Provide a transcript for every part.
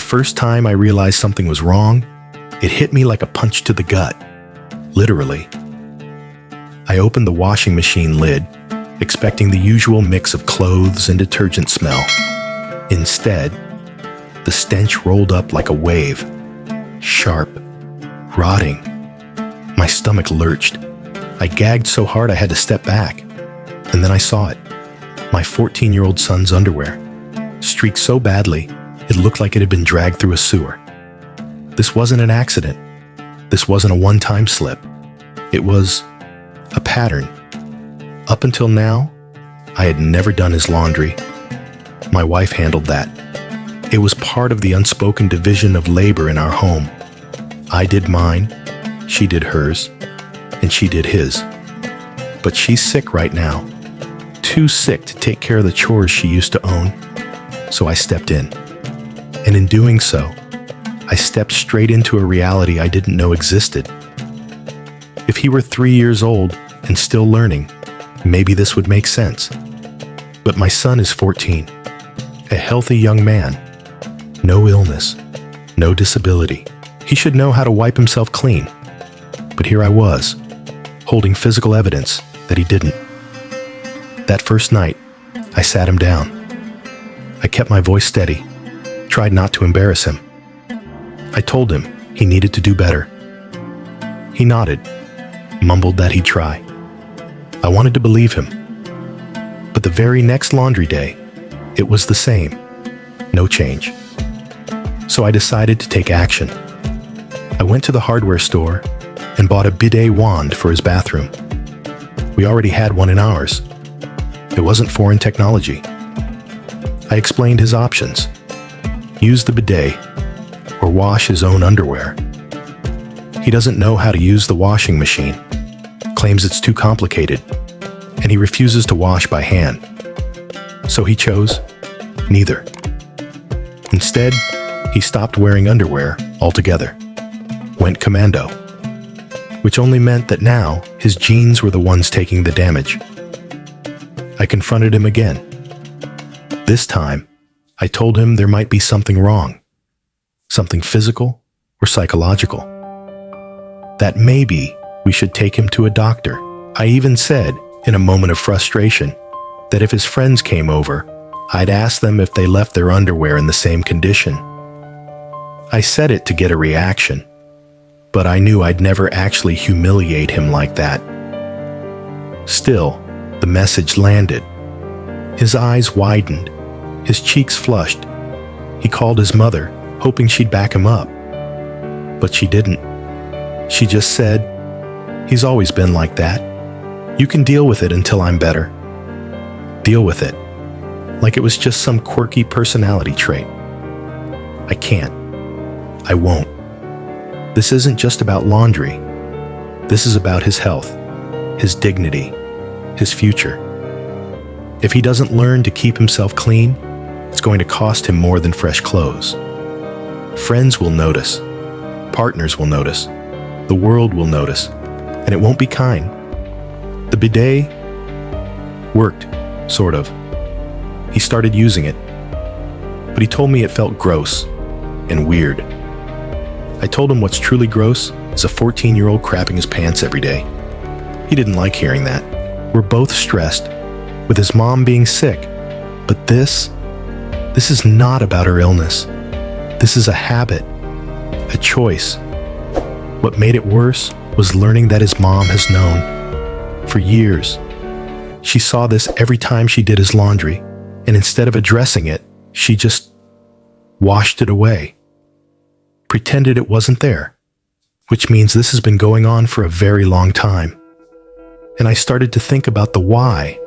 first time I realized something was wrong, it hit me like a punch to the gut. Literally. I opened the washing machine lid, expecting the usual mix of clothes and detergent smell. Instead, the stench rolled up like a wave. Sharp. Rotting. My stomach lurched. I gagged so hard I had to step back. And then I saw it. My 14-year-old son's underwear. Streaked so badly, it looked like it had been dragged through a sewer. This wasn't an accident. This wasn't a one-time slip. It was a pattern. Up until now, I had never done his laundry. My wife handled that. It was part of the unspoken division of labor in our home. I did mine, she did hers, and she did his. But she's sick right now. Too sick to take care of the chores she used to own. So I stepped in. And in doing so, I stepped straight into a reality I didn't know existed. If he were 3 years old and still learning, maybe this would make sense. But my son is 14, a healthy young man, no illness, no disability. He should know how to wipe himself clean. But here I was, holding physical evidence that he didn't. That first night, I sat him down. I kept my voice steady, tried not to embarrass him. I told him he needed to do better. He nodded, mumbled that he'd try. I wanted to believe him. But the very next laundry day, it was the same. No change. So I decided to take action. I went to the hardware store and bought a bidet wand for his bathroom. We already had one in ours. It wasn't foreign technology. I explained his options. Use the bidet or wash his own underwear. He doesn't know how to use the washing machine, claims it's too complicated, and he refuses to wash by hand. So he chose neither. Instead, he stopped wearing underwear altogether, went commando, which only meant that now his jeans were the ones taking the damage. I confronted him again. This time, I told him there might be something wrong, something physical or psychological, that maybe we should take him to a doctor. I even said, in a moment of frustration, that if his friends came over, I'd ask them if they left their underwear in the same condition. I said it to get a reaction, but I knew I'd never actually humiliate him like that. Still, the message landed. His eyes widened, his cheeks flushed. He called his mother, hoping she'd back him up. But she didn't. She just said, "He's always been like that. You can deal with it until I'm better." Deal with it. Like it was just some quirky personality trait. I can't. I won't. This isn't just about laundry. This is about his health, his dignity, his future. If he doesn't learn to keep himself clean, it's going to cost him more than fresh clothes. Friends will notice. Partners will notice. The world will notice. And it won't be kind. The bidet worked, sort of. He started using it. But he told me it felt gross and weird. I told him what's truly gross is a 14-year-old crapping his pants every day. He didn't like hearing that. We're both stressed, with his mom being sick. But this is not about her illness. This is a habit, a choice. What made it worse was learning that his mom has known for years. She saw this every time she did his laundry, and instead of addressing it, she just washed it away. Pretended it wasn't there, which means this has been going on for a very long time. And I started to think about the why.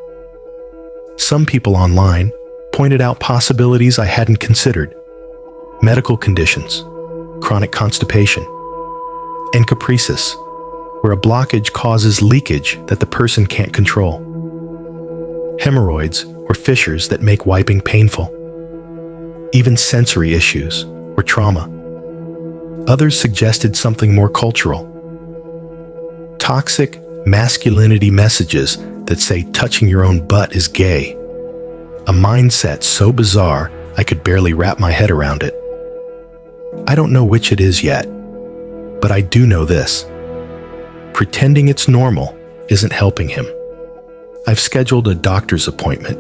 Some people online pointed out possibilities I hadn't considered. Medical conditions, chronic constipation, and caprices, where a blockage causes leakage that the person can't control. Hemorrhoids or fissures that make wiping painful. Even sensory issues or trauma. Others suggested something more cultural. Toxic masculinity messages that say touching your own butt is gay. A mindset so bizarre I could barely wrap my head around it. I don't know which it is yet, but I do know this. Pretending it's normal isn't helping him. I've scheduled a doctor's appointment.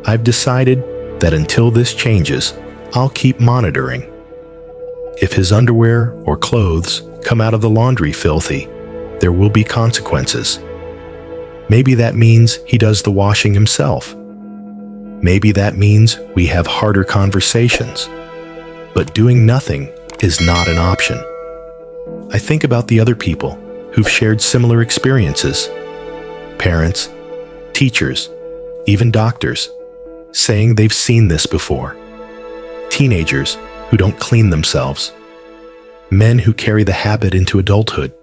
I've decided that until this changes, I'll keep monitoring. If his underwear or clothes come out of the laundry filthy, there will be consequences. Maybe that means he does the washing himself. Maybe that means we have harder conversations. But doing nothing is not an option. I think about the other people who've shared similar experiences. Parents, teachers, even doctors, saying they've seen this before. Teenagers who don't clean themselves. Men who carry the habit into adulthood,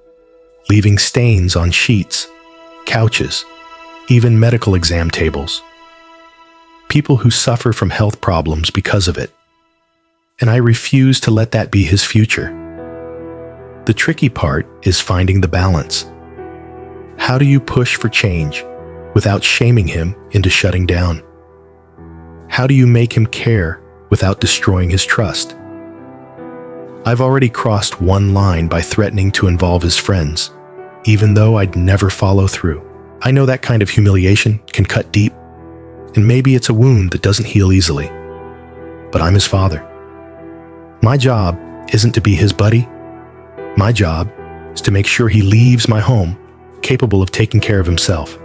leaving stains on sheets, couches, even medical exam tables. People who suffer from health problems because of it. And I refuse to let that be his future. The tricky part is finding the balance. How do you push for change without shaming him into shutting down? How do you make him care without destroying his trust? I've already crossed one line by threatening to involve his friends, even though I'd never follow through. I know that kind of humiliation can cut deep, and maybe it's a wound that doesn't heal easily. But I'm his father. My job isn't to be his buddy. My job is to make sure he leaves my home capable of taking care of himself.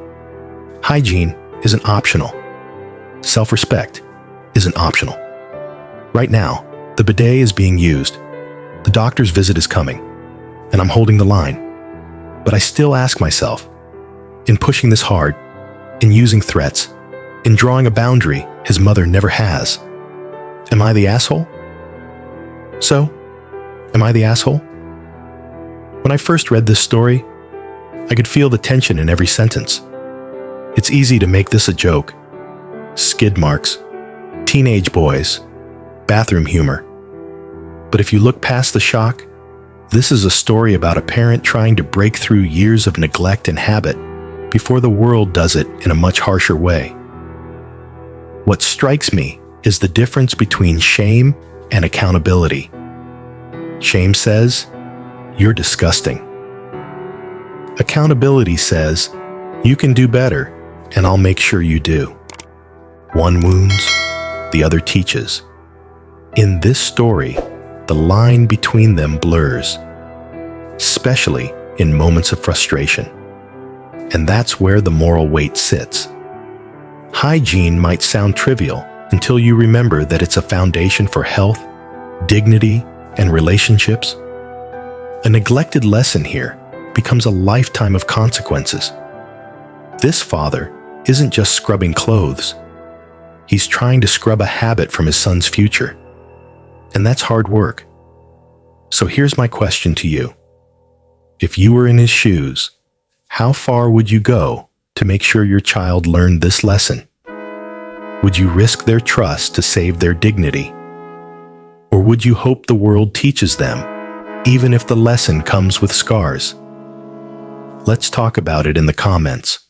Hygiene isn't optional. Self-respect isn't optional. Right now, the bidet is being used. The doctor's visit is coming, and I'm holding the line. But I still ask myself, in pushing this hard, in using threats, in drawing a boundary his mother never has, am I the asshole? So, am I the asshole? When I first read this story, I could feel the tension in every sentence. It's easy to make this a joke. Skid marks, teenage boys, bathroom humor. But if you look past the shock, this is a story about a parent trying to break through years of neglect and habit before the world does it in a much harsher way. What strikes me is the difference between shame and accountability. Shame says, "You're disgusting." Accountability says, "You can do better, and I'll make sure you do." One wounds, the other teaches. In this story, the line between them blurs, especially in moments of frustration. And that's where the moral weight sits. Hygiene might sound trivial until you remember that it's a foundation for health, dignity, and relationships. A neglected lesson here becomes a lifetime of consequences. This father isn't just scrubbing clothes. He's trying to scrub a habit from his son's future. And that's hard work. So here's my question to you. If you were in his shoes, how far would you go to make sure your child learned this lesson? Would you risk their trust to save their dignity? Or would you hope the world teaches them, even if the lesson comes with scars? Let's talk about it in the comments.